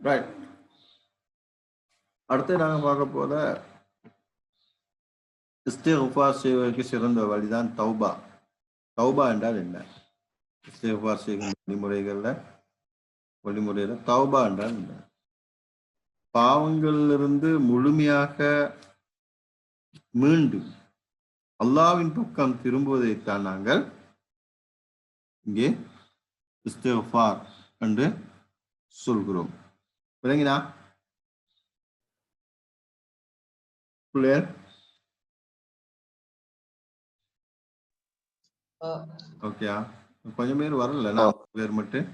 Right. அடுத்து நாங்கள் பார்க்க போல இஸ்திக்ஃபார் செய்வதற்கு சிறந்த வழிதான் தௌபா. தௌபா என்றால் என்ன? இஸ்திக்ஃபார் செய்கின்ற வழிமுறையில தௌபா என்றால் என்ன? பாவங்களிலிருந்து முழுமையாக மீண்டு அல்லாஹ்வின் பக்கம் திரும்புவதைத்தான் நாங்கள் இங்கே இஸ்திக்ஃபார் என்று சொல்கிறோம். விளங்கினா பிள்ளையர்? ஓகேயா? கொஞ்சம் பேர் வரல, நான் பேர் மட்டும்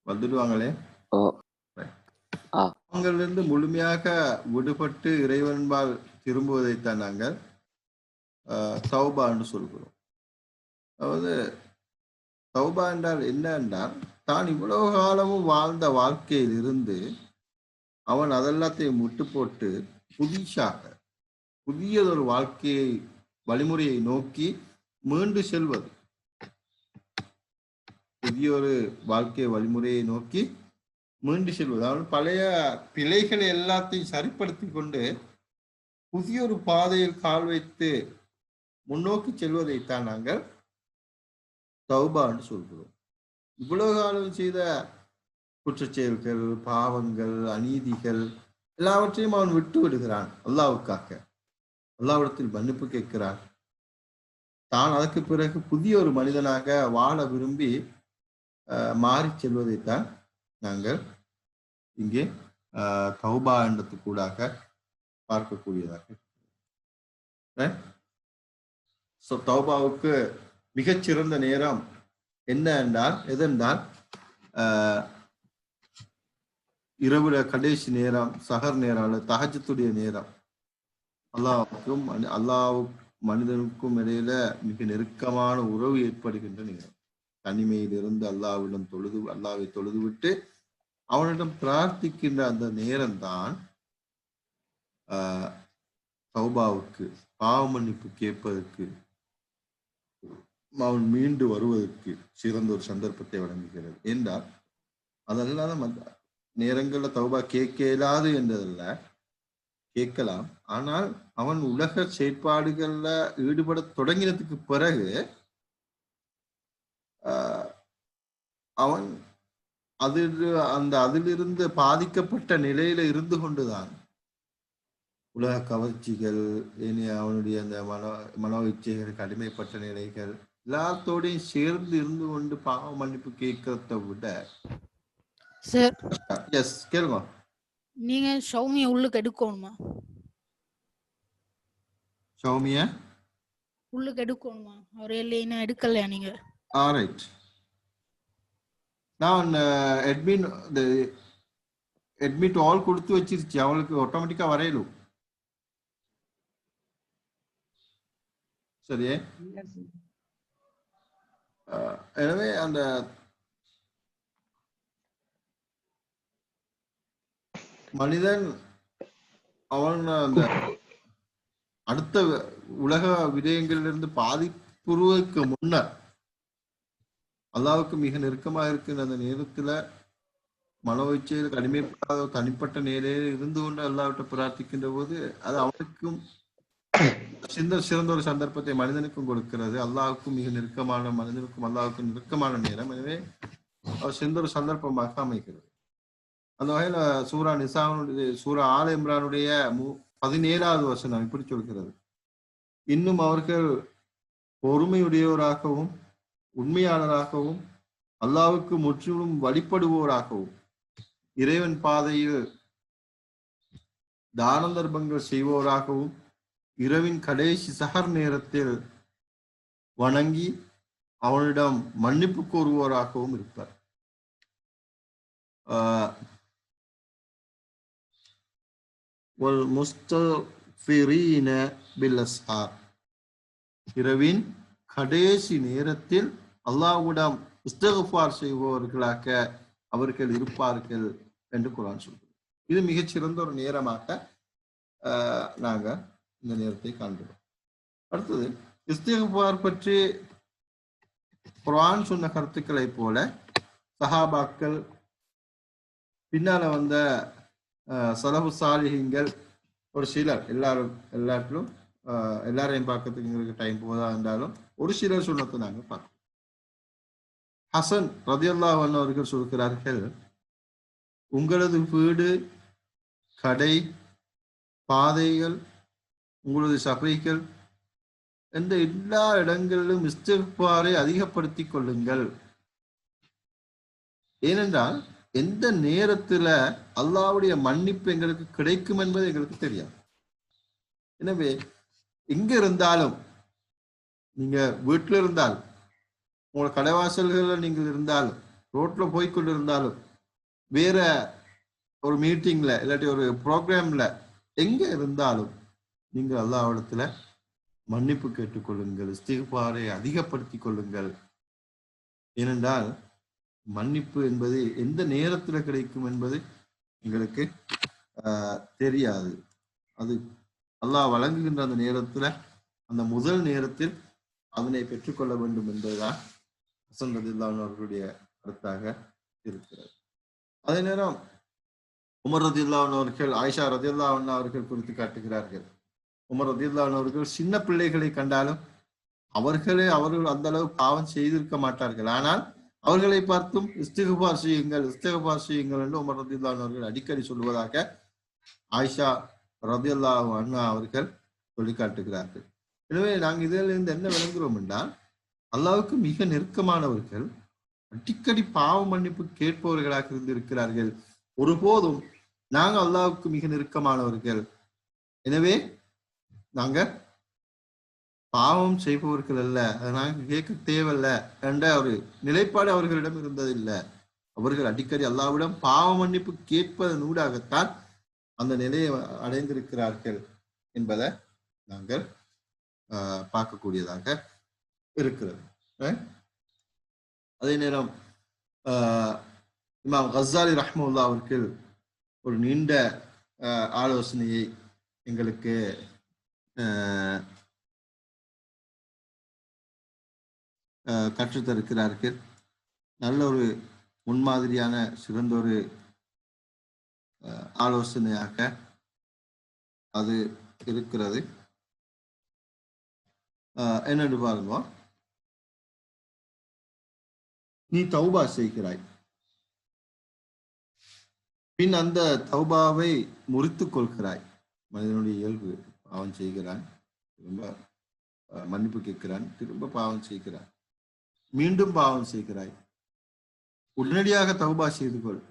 வந்துடுவாங்களே. அவங்களிலிருந்து முழுமையாக விடுபட்டு இறைவன்பால் திரும்புவதைத்தான் நாங்கள் தௌபா என்று சொல்கிறோம். அதாவது தௌபா என்றால் என்ன என்றால், தான் இவ்வளவு காலமும் வாழ்ந்த வாழ்க்கையில் இருந்து அவன் அதெல்லாத்தையும் முட்டு போட்டு புதியதொரு வாழ்க்கையை வழிமுறையை நோக்கி மீண்டு செல்வது. புதிய ஒரு வாழ்க்கை வழிமுறையை நோக்கி மீண்டு செல்வது. அவன் பழைய பிழைகளை எல்லாத்தையும் சரிப்படுத்தி கொண்டு புதிய ஒரு பாதையில் கால் வைத்து முன்னோக்கி செல்வதைத்தான் நாங்கள் தௌபா என்று சொல்கிறோம். இவ்வளவு காலம் செய்த குற்றச்செயல்கள், பாவங்கள், அநீதிகள் எல்லாவற்றையும் அவன் விட்டு விடுகிறான். அல்லாவுக்காக அல்லாவிடத்தில் மன்னிப்பு கேட்கிறான். தான் அதற்கு பிறகு புதிய ஒரு மனிதனாக வாழ விரும்பி மாறி செல்வதைத்தான் நாங்கள் இங்கே தௌபா என்றதுக்கூடாக பார்க்கக்கூடியதாக. தௌபாவுக்கு மிகச்சிறந்த நேரம் என்ன என்றால் எதென்றால் இரவுல கடைசி நேரம், சஹர் நேரம் அல்லது தஹஜ்ஜுடைய நேரம். அல்லாஹ் மனிதனுக்கும் இடையில மிக நெருக்கமான உறவு ஏற்படுகின்ற நேரம். தனிமையிலிருந்து அல்லாவை தொழுது விட்டு அவனிடம் பிரார்த்திக்கின்ற அந்த நேரம்தான் தௌபாவுக்கு, பாவ மன்னிப்பு கேட்பதற்கு, அவன் மீண்டு வருவதற்கு சிறந்த ஒரு சந்தர்ப்பத்தை வழங்குகிறது. என்றால் அதெல்லாம் நேரங்கள்ல தௌபா கேட்க இயலாது என்றதல்ல, கேட்கலாம். ஆனால் அவன் உலக செயற்பாடுகள்ல ஈடுபட தொடங்கினதுக்கு பிறகு அவன் அதிலிருந்து பாதிக்கப்பட்ட நிலையில இருந்து கொண்டுதான் உலக கவர்ச்சிகள், அவனுடைய அந்த மனோ இச்சைகளுக்கு அடிமைப்பட்ட நிலைகள் எல்லாத்தோடையும் சேர்ந்து இருந்து கொண்டு பாவ மன்னிப்பு கேட்கறத விட. எஸ், கேளுங்க. நீங்க சௌமிய உள்ளுக்கு எடுக்கணுமா? சௌமிய உள்ளுக்கு எடுக்கணுமா? அவர் இல்லைன்னா எடுக்கலையா நீங்க? ஆல்ரைட். நான் அட்மிட் ஆல் கொடுத்து வச்சிருச்சு, அவளுக்கு ஆட்டோமேட்டிக்கா வரையலும். சரியே? எனவே அந்த மனிதன் அவன் அந்த அடுத்த உலக விடயங்களிலிருந்து பாதிப்புறுவதற்கு முன்னர் அல்லாவுக்கு மிக நெருக்கமாக இருக்கிற அந்த நேரத்துல மனோச்சைகளுக்கு அடிமைப்படாத தனிப்பட்ட நிலையில இருந்து கொண்டு அல்லாவிட்ட பிரார்த்திக்கின்ற போது அது அவனுக்கும் சிறந்த ஒரு சந்தர்ப்பத்தை மனிதனுக்கும் கொடுக்கிறது. அல்லாவுக்கும் மிக நெருக்கமான, மனிதனுக்கும் அல்லாவுக்கும் நெருக்கமான நேரம். எனவே அவர் சிறந்த ஒரு சந்தர்ப்பமாக அமைகிறது. அந்த வகையில சூரா ஆல் இம்ரானுடைய 17வது வசனம் இப்படி சொல்கிறது: இன்னும் அவர்கள் பொறுமையுடையோராகவும் உண்மையாளராகவும் அல்லாவுக்கு முற்றிலும் வழிபடுவோராகவும் இறைவன் பாதையில் தான தர்மங்கள் செய்வோராகவும் இரவின் கடைசி சஹர் நேரத்தில் வணங்கி அவனிடம் மன்னிப்பு கோருவோராகவும் இருப்பார். இரவின் கடைசி நேரத்தில் அல்லாஹ்விடம் இஸ்திக்ஃபார் செய்பவர்களாக அவர்கள் இருப்பார்கள் என்று குர்ஆன் சொல்கிறது. இது மிகச்சிறந்த ஒரு நேரமாக நாங்க இந்த நேரத்தை காண்கிறோம். அடுத்தது, இஸ்திக்ஃபார் பற்றி குர்ஆன் சொன்ன கருத்துக்களை போல சஹாபாக்கள் பின்னால வந்த சலபு சாலிஹீன்கள் ஒரு சிலர் எல்லாத்திலும் எல்லாரையும் பார்க்கறதுக்கு எங்களுக்கு டைம் போதா இருந்தாலும் ஒரு சிலர் சொன்னதை நாங்க பார்க்கணும். ஹசன் ரதியல்லாஹு அன்ஹு அவர்கள் சொல்கிறார்கள், உங்களது வீடு, கடை, பாதைகள், உங்களது சபைகள் என்ற எல்லா இடங்களிலும் இஸ்திக்பாரை அதிகப்படுத்திக் கொள்ளுங்கள். ஏனென்றால் எந்த நேரத்துல அல்லாஹ்வுடைய மன்னிப்பு எங்களுக்கு கிடைக்கும் என்பது எங்களுக்கு தெரியாது. எனவே எங்க இருந்தாலும், நீங்க வீட்டில் இருந்தாலும், உங்களோட கடைவாசல்கள் நீங்கள் இருந்தாலும், ரோட்ல போய்கொண்டு இருந்தாலும், வேற ஒரு மீட்டிங்ல இல்லாட்டி ஒரு ப்ரோக்ராம்ல எங்க இருந்தாலும் நீங்கள் அல்லாஹ்விடத்துல மன்னிப்பு கேட்டுக்கொள்ளுங்கள், இஸ்திக்பாரை அதிகப்படுத்திக் கொள்ளுங்கள். ஏனென்றால் மன்னிப்பு என்பது எந்த நேரத்துல கிடைக்கும் என்பது எங்களுக்கு தெரியாது. அது அல்லாஹ் வழங்குகின்ற அந்த நேரத்துல, அந்த முதல் நேரத்தில் அதனை பெற்றுக்கொள்ள வேண்டும் என்பதுதான் ஹசன் ரலியல்லாஹு அவர்களுடைய கருத்தாக இருக்கிறது. அதே நேரம் உமர் ரலியல்லாஹு அவர்கள் ஆயிஷா ரலியல்லாஹு அவர்கள் குறித்து காட்டுகிறார்கள். உமர் ரலியல்லாஹு அவர்கள் சின்ன பிள்ளைகளை கண்டாலும் அவர்கள் அந்த அளவு பாவம் செய்திருக்க மாட்டார்கள். ஆனால் அவர்களை பார்த்தும் இஸ்திக்பார் செய்யுங்கள் என்று உமர் ரலியல்லாஹு அவர்கள் அடிக்கடி சொல்வதாக ஆயிஷா ரலியல்லாஹு அன்ஹா அவர்கள் சொல்லி காட்டுகிறார்கள். எனவே நாங்கள் இதிலிருந்து என்ன விளங்குகிறோம் என்றால், அல்லாஹ்வுக்கு மிக நெருக்கமானவர்கள் அடிக்கடி பாவ மன்னிப்பு கேட்பவர்களாக இருந்திருக்கிறார்கள். ஒருபோதும் நாங்கள் அல்லாஹ்வுக்கு மிக நெருக்கமானவர்கள், எனவே நாங்க பாவம் செய்பவர்கள் அல்ல, அதை நாங்கள் கேட்க தேவையில்ல என்ற ஒரு நிலைப்பாடு அவர்களிடம் இருந்ததில்லை. அவர்கள் அடிக்கடி அல்லாஹ்விடம் பாவ மன்னிப்பு கேட்பதன் ஊடாகத்தான் அந்த நிலையை அடைந்திருக்கிறார்கள் என்பதை நாங்கள் பார்க்கக்கூடியதாக இருக்கிறது. அதே நேரம் இமாம் கஸ்ஸாலி ரஹ்மத்துல்லாஹி அவர்கள் ஒரு நீண்ட ஆலோசனையை எங்களுக்கு கற்றுத்தருக்கிறார்கள். நல்ல ஒரு முன்மாதிரியான சிறந்த ஒரு ஆலோசனையாக அது இருக்கிறது. என்னென்று பாருங்க, நீ தௌபா செய்கிறாய், பின் அந்த தௌபாவை முறித்துக் கொள்கிறாய். மனிதனுடைய இயல்பு, பாவம் செய்கிறான், திரும்ப மன்னிப்பு கேட்கிறான், திரும்ப பாவம் செய்கிறான், மீண்டும் பாவம் செய்கிறாய். உடனடியாக தௌபா செய்து கொள்.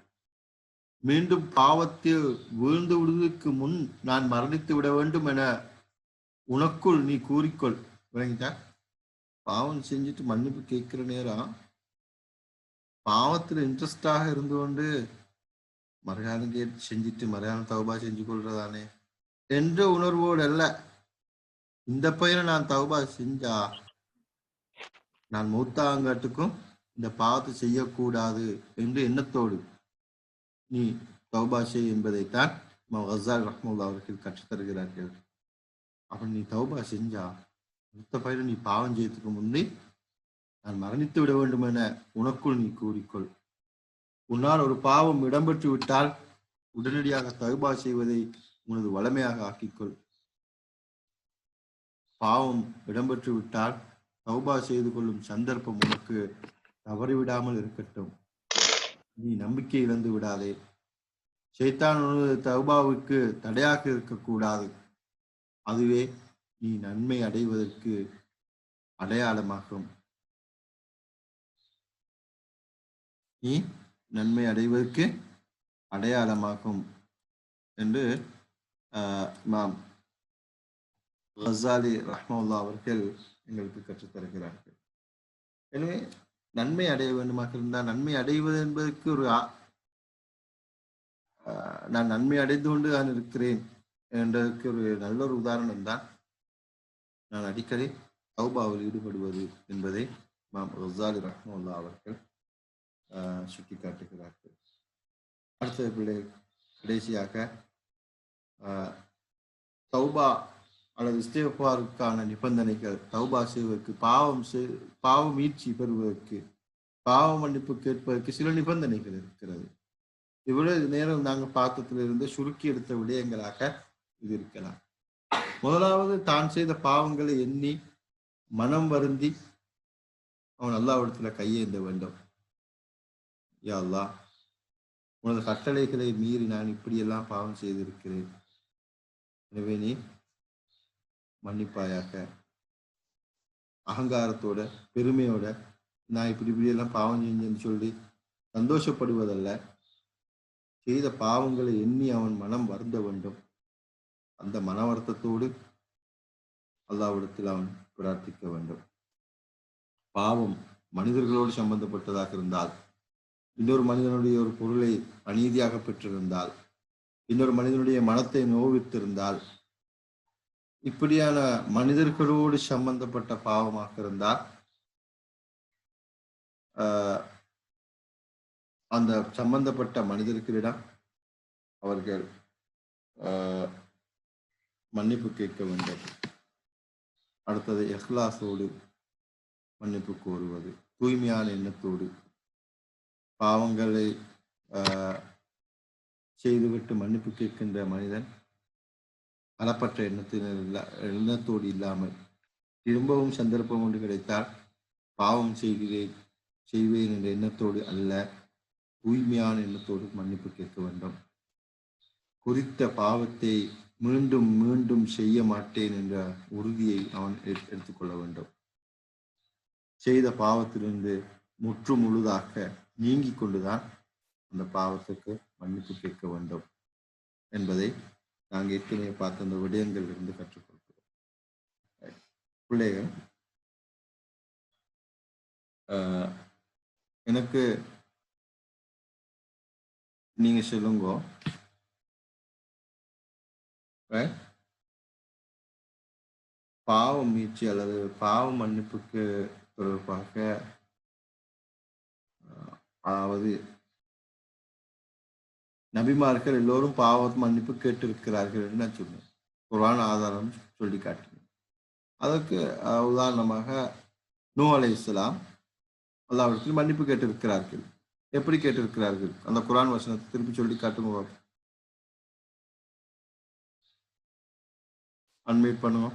மீண்டும் பாவத்தில் வீழ்ந்து விடுவதற்கு முன் நான் மரணித்து விட வேண்டும் என உனக்குள் நீ கூறிக்கொள். விளங்கிட்டா? பாவம் செஞ்சுட்டு மன்னிப்பு கேட்கிற நேரம் பாவத்துல இன்ட்ரெஸ்டாக இருந்து கொண்டு மறுகாலம் கேட்டு செஞ்சுட்டு மறுகாலம் தௌபா செஞ்சு கொள்றதானே என்ற உணர்வோடு அல்ல, இந்த பையனை நான் தௌபா செஞ்சா நான் மூத்தாங்காட்டுக்கும் இந்த பாவத்தை செய்யக்கூடாது என்று எண்ணத்தோடு நீ தௌபா செய் என்பதைத்தான் கஸ்ஸாலி ரஹ்மத்துல்லாஹி அவர்கள் கற்றுத்தருகிறார்கள். அப்ப நீ தௌபா செஞ்சா அடுத்த பயிர நீ பாவம் செய்யறதுக்கு முன்னே நான் மரணித்து விட வேண்டும் என உனக்குள் நீ கூறிக்கொள். உன்னால் ஒரு பாவம் இடம்பெற்று விட்டால் உடனடியாக தௌபா செய்வதை உனது வளமையாக ஆக்கிக்கொள். பாவம் இடம்பெற்று விட்டால் தௌபா செய்து கொள்ளும் சந்தர்ப்பம் உனக்கு தவறிவிடாமல் இருக்கட்டும். நீ நம்பிக்கை இழந்து விடாதே. ஷைத்தான் உனது தௌபாவுக்கு தடையாக இருக்கக்கூடாது. அதுவே நீ நன்மை அடைவதற்கு அடையாளமாகும். நீ நன்மை அடைவதற்கு அடையாளமாகும் என்று இமாம் கஸ்ஸாலி ரஹ்மத்துல்லாஹி அவர்கள் எங்களுக்கு கற்றுத்தருகிறார்கள். எனவே நன்மை அடைய வேண்டுமாக இருந்தால், நன்மை அடைவது என்பதற்கு ஒரு நான் நன்மை அடைந்து கொண்டு நான் இருக்கிறேன் என்றதற்கு ஒரு நல்ல ஒரு உதாரணம் தான் நான் அடிக்கடி தௌபாவில் ஈடுபடுவது என்பதை இமாம் கஸ்ஸாலி ரஹ்மத்துல்லாஹி அவர்கள் சுட்டி காட்டுகிறார்கள். அடுத்த பிள்ளை கடைசியாக தௌபா அல்லது இஸ்திக்பாருக்கான நிபந்தனைகள், தௌபா செய்வதற்கு, பாவ மீட்சி பெறுவதற்கு, பாவ மன்னிப்பு கேட்பதற்கு சில நிபந்தனைகள் இருக்கிறது. இவ்வளவு நேரம் நாங்க பார்த்ததிலிருந்து சுருக்கி எடுத்த விடயங்களாக இது இருக்கலாம். முதலாவது தான் செய்த பாவங்களை எண்ணி மனம் வருந்தி அவன் அல்லாஹ்விடத்துல கையேந்த வேண்டும். யா அல்லாஹ், உனது கட்டளைகளை மீறி நான் இப்படியெல்லாம் பாவம் செய்திருக்கிறேன், எனவே நீ மன்னிப்பாயாக. அகங்காரத்தோட பெருமையோட நான் இப்படியெல்லாம் பாவம் செஞ்சேன்னு சொல்லி சந்தோஷப்படுவதல்ல, செய்த பாவங்களை எண்ணி அவன் மனம் வருந்த வேண்டும். அந்த மன வருத்தத்தோடு அல்லாஹ்விடத்தில் அவன் பிரார்த்திக்க வேண்டும். பாவம் மனிதர்களோடு சம்பந்தப்பட்டதாக இருந்தால், இன்னொரு மனிதனுடைய ஒரு பொருளை அநீதியாக பெற்றிருந்தால், இன்னொரு மனிதனுடைய மனத்தை நோவித்திருந்தால், இப்படியான மனிதர்களோடு சம்பந்தப்பட்ட பாவமாக இருந்தால் அந்த சம்பந்தப்பட்ட மனிதர்களிடம் அவர்கள் மன்னிப்பு கேட்க வேண்டும். அடுத்தது இஹ்லாஸோடு மன்னிப்பு கோருவது, தூய்மையான எண்ணத்தோடு. பாவங்களை செய்துவிட்டு மன்னிப்பு கேட்கின்ற மனிதன் அளப்பற்ற எண்ணத்தோடு இல்லாமல் திரும்பவும் சந்தர்ப்பம் ஒன்று கிடைத்தால் பாவம் செய்வேன் என்ற எண்ணத்தோடு அல்ல, தூய்மையான எண்ணத்தோடு மன்னிப்பு கேட்க வேண்டும். குறித்த பாவத்தை மீண்டும் மீண்டும் செய்ய மாட்டேன் என்ற உறுதியை அவன் எடுத்துக்கொள்ள வேண்டும். செய்த பாவத்திலிருந்து முற்று முழுதாக நீங்கி கொண்டுதான் அந்த பாவத்துக்கு மன்னிப்பு கேட்க வேண்டும் என்பதை நாங்கள் ஏற்கனவே பார்த்த அந்த விடயங்கள் இருந்து கற்றுக்கொள்கிறோம். பிள்ளைகள், எனக்கு நீங்க சொல்லுங்க, பாவ மீட்சி அல்லது பாவ மன்னிப்புக்கு தொடர்பாக, அதாவது நபிமார்கள் எல்லோரும் பாவ மன்னிப்பு கேட்டிருக்கிறார்கள் என்று நான் சொன்னேன். குர்ஆன் ஆதாரம் சொல்லி காட்டினேன். அதற்கு உதாரணமாக நூஹ் அலைஹிஸ்ஸலாம் அல்லாஹ்விடத்தில் மன்னிப்பு கேட்டிருக்கிறார்கள். எப்படி கேட்டிருக்கிறார்கள்? அந்த குர்ஆன் வசனத்தை திருப்பி சொல்லி காட்டுங்க. அன்மியூட் பண்ணுங்க.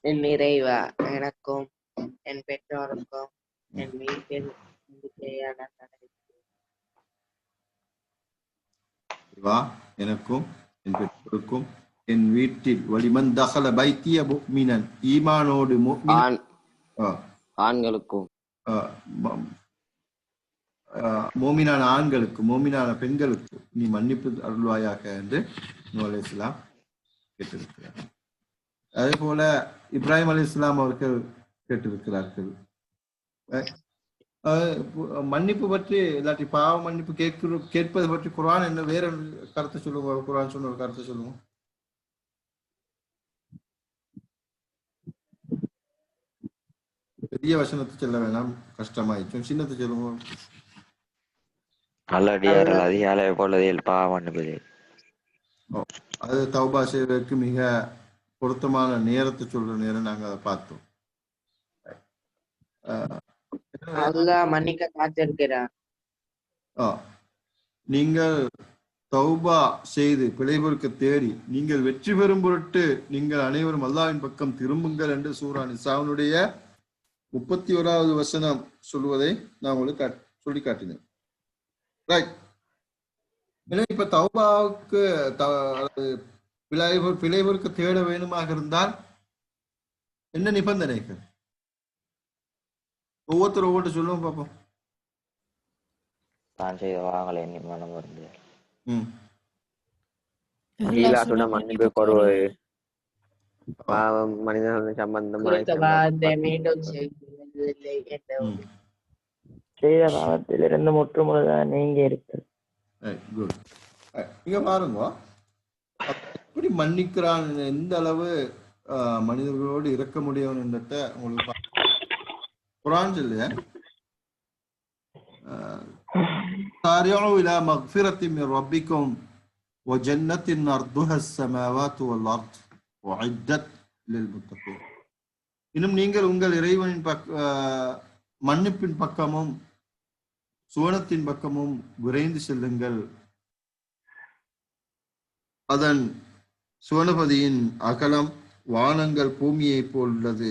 என் இறைவா, எனக்கும் என் பெற்றோருக்கும் என் வீட்டில் எனக்கும் என் பெற்றோருக்கும் என் வீட்டில் வலிமன் தகல பைத்திய முஃமினன், ஈமானோடு ஆண்களுக்கும் மோமினான ஆண்களுக்கு மோமினான பெண்களுக்கு நீ மன்னிப்பு அருள்வாயாக என்று நூஹ் அலைஹிஸ்ஸலாம் கேட்டிருக்கிறார். அதே போல இப்ராஹிம் அலைஹிஸ்ஸலாம் அவர்கள் கேட்டிருக்கிறார்கள். மன்னிப்பு பற்றி இல்லாட்டி பாவ மன்னிப்பு கேட்பது பற்றி குர்ஆன் என்ன வேற கருத்தை சொல்லுங்க. குர்ஆன் சொன்ன ஒரு கருத்தை சொல்லுங்க. பெரிய வசனத்தை சொல்ல வேணாம், கஷ்டமாயிடுச்சு. சின்னத்தை சொல்லுங்க. நல்லடியார்கள் அதிகாலை பொழுதில் பாவம் மன்னிப்பது. அது தௌபா செய்வதற்கு மிக பொருத்தமான நேரத்தை சொல்ற நேரம் நாங்க அதை பார்த்தோம். மன்னிக்க காத்திருக்கிறார். நீங்கள் தௌபா செய்து பிழை பொறுக்க தேடி நீங்கள் வெற்றி பெறும் பொருட்டு நீங்கள் அனைவரும் அல்லாஹ்வின் பக்கம் திரும்புங்கள் என்று சூரா நிசாவுடைய 31வது வசனம் சொல்வதை நான் உங்களுக்கு சொல்லி காட்டினேன். ரைட். ஏன்னா இப்ப தௌபாவுக்கு பிழை பொறுக்க தேட வேணுமாக இருந்தால் என்ன நிபந்தனைகள்? ஒவ்வொருத்தர் சொல்லுவோம் பார்ப்போம். நான் செய்த பாவங்களை எண்ணி மனம் வருது. மன்னிப்பு கோருவது, பாவம் மனிதர்கள் சம்பந்தமாக செய்த பாவத்திலிருந்து முற்றுமுழுதான் நீங்க இருக்கு. இங்க பாருங்க, எப்படி மன்னிக்கிறான், எந்த அளவு மனிதர்களோடு இருக்க முடியும் என்றத உங்களுக்கு குர்ஆன் சொல்லுங்க. سارعوا إلى مغفرة من ربكم وجنة أرضها السماوات والأرض أعدت للمتقين. இன்னும் நீங்கள் உங்கள் இறைவனின் மன்னிப்பின் பக்கமும் சுவனத்தின் பக்கமும் விரைந்து செல்லுங்கள். அதன் சுவனபதியின் அகலம் வானங்கள் பூமியை போல் உள்ளது.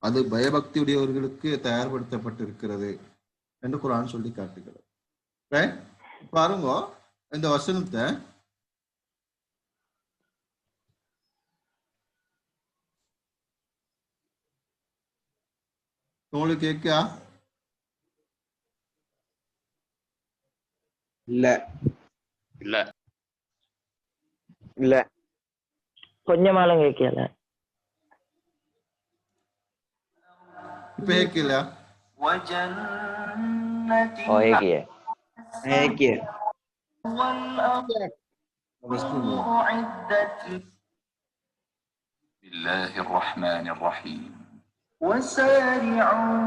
அது பயபக்தியுடையவர்களுக்கு தயார்படுத்தப்பட்டிருக்கிறது என்று குர்ஆன் சொல்லி காட்டுகிறது. பாருங்க இந்த வசனத்தை உங்களுக்கு கேட்கா? இல்ல இல்ல இல்ல கொஞ்சமாலும் கேட்கல. இப்ப கேட்கல? ஏகிய ஏக்கிய الله الرحمن الرحيم وسارعوا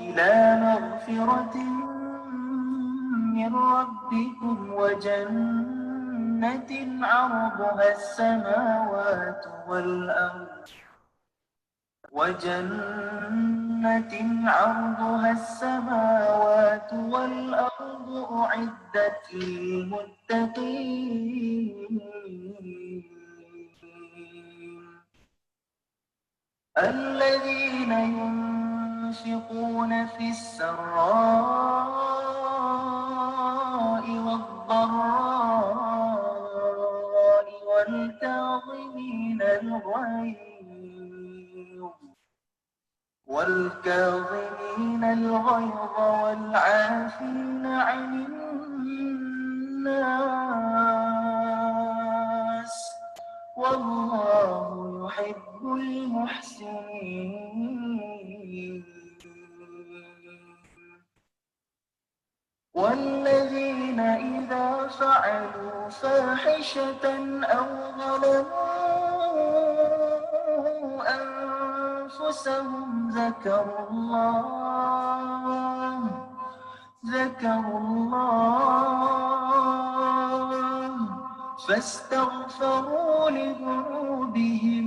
إلى مغفرة من ربكم وجنة عرضها السماوات والأرض أعدت للمتقين الذين ينفقون في السراء والضراء والكاظمين الغيظ والعافين عن الناس والله يحب المحسنين. والذين إذا فعلوا فاحشة أو ظلموا أنفسهم ذكروا الله فاستغفروا لذنوبهم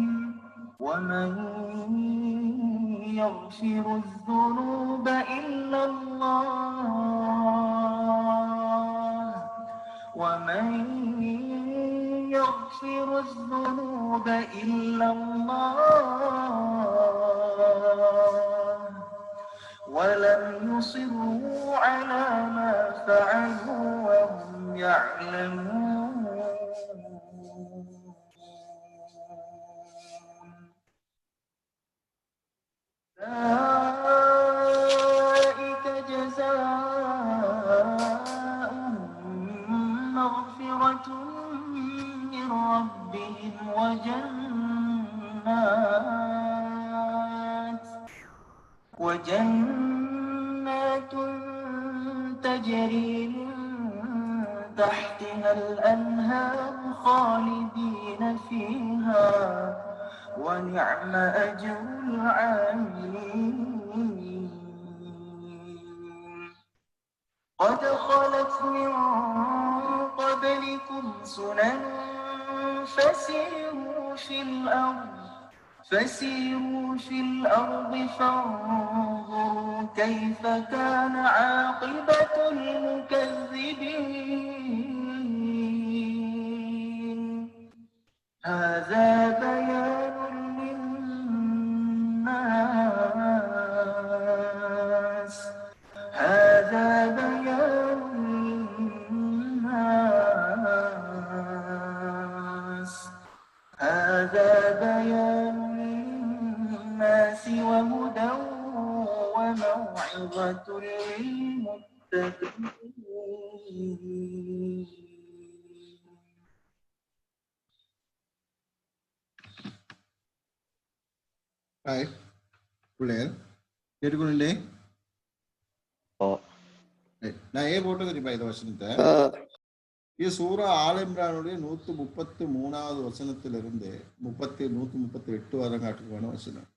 ومن يغفر الذنوب إلا الله ولم يصروا على ما فعلوا وهم يعلمون. أولئك جزاؤهم مغفرة من ربهم وجنات تجري من تحتها الأنهار خالدين فيها ونعم أجر العاملين. قد خلت من قبلكم سنن فسيروا في الأرض فانظروا كيف كان عاقبة المكذبين. هذا بيان للناس وهدى وموعظة للمتقين. ஹாய் பிள்ளையர் கேட்டுக்கொண்டே நான் ஏன் போட்டு தெரியுமா இந்த வசனத்தை? இது சூரா ஆல் இம்ரானுடைய 133வது வசனத்திலிருந்து 138 வரங்காட்டுக்கான வசனம்.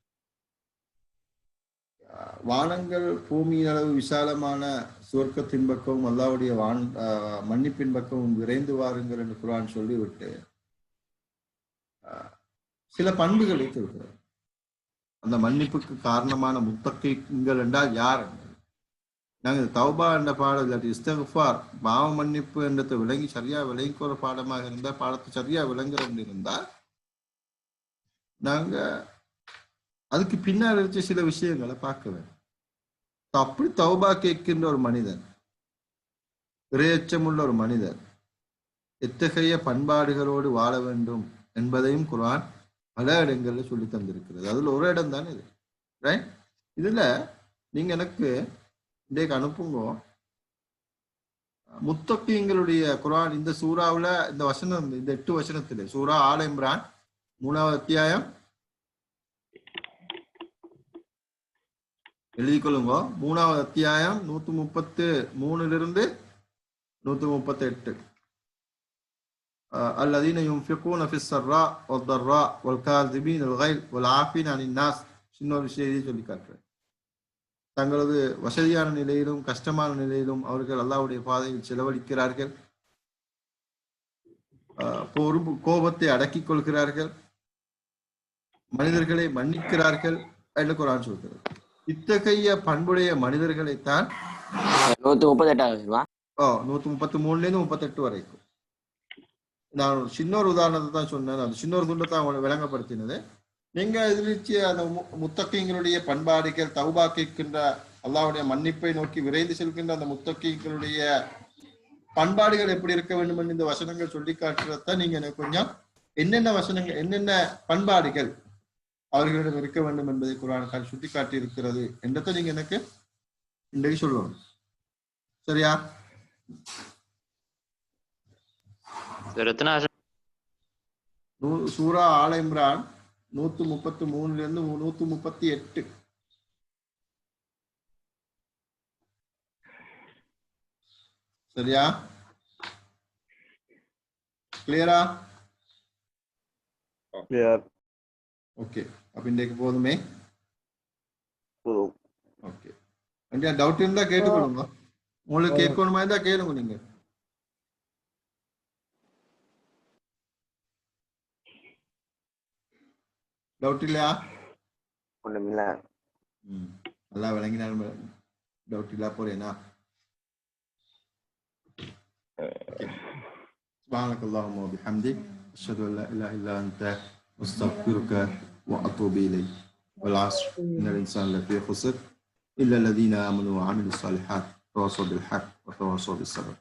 வானங்கள் பூமியின் அளவு விசாலமான சுவர்க்கத்தின் பக்கமும் அல்லாஹ்வுடைய மன்னிப்பின் பக்கமும் விரைந்து வாருங்கள் என்று குர்ஆன் சொல்லிவிட்டு சில பண்புகளை சொல்கிறார். அந்த மன்னிப்புக்கு காரணமான முத்தகீன்கள் என்றால் யார்? நாங்கள் தௌபா என்ற பாடம் இல்லாட்டி இஸ்திக்ஃபார் பாவ மன்னிப்பு என்றதை விளங்கி சரியா விளங்கிக்கிற பாடமாக இருந்தால், பாடத்தை சரியா விளங்குறது இருந்தால், நாங்க அதுக்கு பின்னால் இருக்க சில விஷயங்களை பார்க்க வேண்டும். அப்படி தௌபா கேட்கின்ற ஒரு மனிதன், இறையச்சமுள்ள ஒரு மனிதர் எத்தகைய பண்பாடுகளோடு வாழ வேண்டும் என்பதையும் குர்ஆன் பல இடங்கள்ல சொல்லி தந்திருக்கிறது. அதுல ஒரு இடம் தானே இது, ரைட்? இதுல நீங்க எனக்கு இன்றைக்கு அனுப்புங்க முத்தகீன்களுடைய குர்ஆன் இந்த சூறாவுல இந்த வசனம், இந்த 8 வசனத்துல சூரா ஆல இம்ரான் 3வது அத்தியாயம் எழுதி கொள்ளுங்க. 3வது அத்தியாயம் 133 138. الذين ينفقون في السراء والضراء والكاظمين الغيظ والعافين عن الناس. இன்னொரு விஷயத்தை சொல்லி காட்டுறேன். தங்களது வசதியான நிலையிலும் கஷ்டமான நிலையிலும் அவர்கள் அல்லாஹ்வுடைய பாதையில் செலவழிக்கிறார்கள், கோபத்தை அடக்கிக் கொள்கிறார்கள், மனிதர்களை மன்னிக்கிறார்கள் என்று குர்ஆன் சொல்கிறது. இத்தகைய பண்புடைய மனிதர்களைத்தான் 138 133 38 வரைக்கும். நான் சின்ன ஒரு உதாரணத்தை தான் சொன்னேன், அந்த சின்ன ஒரு துண்டத்தை அவங்களை விளங்கப்படுத்தினது. நீங்க எதிர்த்து அந்த முத்தகீன்களுடைய பண்பாடுகள், தௌபா கேட்கின்ற அல்லாஹ்வுடைய மன்னிப்பை நோக்கி விரைந்து செல்கின்ற அந்த முத்தகீன்களுடைய பண்பாடுகள் எப்படி இருக்க வேண்டும் என்று இந்த வசனங்கள் சொல்லி காட்டுறதான் நீங்க எனக்கு கொஞ்சம் என்னென்ன வசனங்கள், என்னென்ன பண்பாடுகள் அவர்களிடம் இருக்க வேண்டும் என்பதை குர்ஆன் சுட்டி காட்டி இருக்கிறது என்றதை நீங்க எனக்கு இன்றைக்கு சொல்லணும். சரியா? சூரா ஆல இம்ரான் 133 138. சரியா? கிளியரா? ஓகே. அப்ப இன்றைக்கு போதுமே. ஓகே. டவுட் இருந்தா கேட்டுக்கொள்ளுங்க. உங்களுக்கு கேட்கணுமா இருந்தா கேளுங்க. நீங்க டவுட் இல்லையா? ஒண்ணுமில்ல. நல்லா விளங்கினாலும் டவுட் இல்லா போறேனா? سبحانك اللهم وبحمدك أشهد أن لا إله إلا أنت أستغفرك وأتوب إليك. والعصر إن الإنسان لفي خسر إلا الذين آمنوا وعملوا الصالحات وتواصوا بالحق وتواصوا بالصبر.